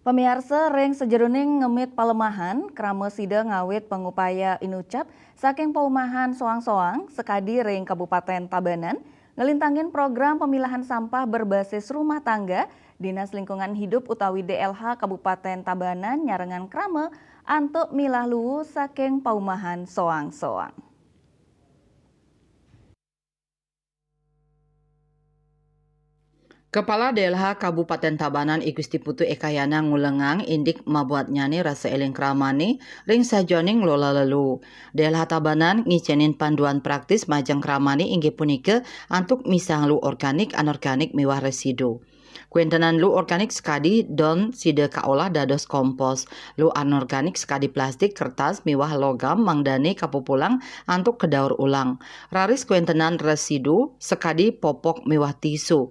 Pemirsa ring sejeruning ngemit palemahan, krama sida ngawit pengupaya inucap saking paumahan soang-soang sekadi ring Kabupaten Tabanan ngelintangin program pemilahan sampah berbasis rumah tangga Dinas Lingkungan Hidup utawi DLH Kabupaten Tabanan nyarengan krama antuk milah luwu saking paumahan soang-soang. Kepala DLH Kabupaten Tabanan Igusti Putu Ekayana ngulengang indik mabuat nyani rasa eling kramani ring sajoning lola lelu. DLH Tabanan ngicenin panduan praktis majang kramani inggih punike antuk misang lu organik anorganik miwah residu. Kuentenan lu organik sekadi don side kaolah dados kompos. Lu anorganik sekadi plastik kertas miwah logam mangdani kapupulang antuk kedaur ulang. Raris kuentenan residu sekadi popok miwah tisu.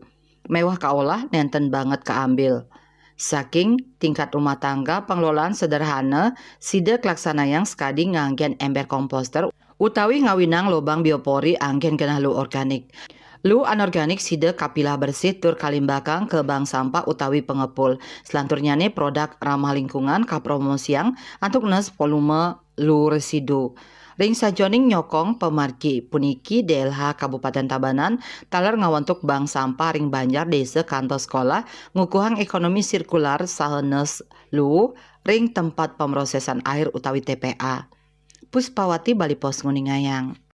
Mewah kaolah nenten banget keambil. Saking tingkat rumah tangga pengelolaan sederhana, sida klaksana yang sekadi nganggen ember komposter utawi ngawinang lobang biopori anggen genah lu organik. Lu anorganik sida kapilah bersih tur kalimbakang ke bank sampah utawi pengepul. Selanturnya produk ramah lingkungan kapromosiang antuk nes volume lu residu. Ring sajoning nyokong pemarki puniki DLH Kabupaten Tabanan taler ngawantuk bank sampah ring Banjar desa kantor sekolah ngukuhang ekonomi sirkular sahenes lu ring tempat pemrosesan air utawi TPA. Puspawati Bali Pos Nguningayang.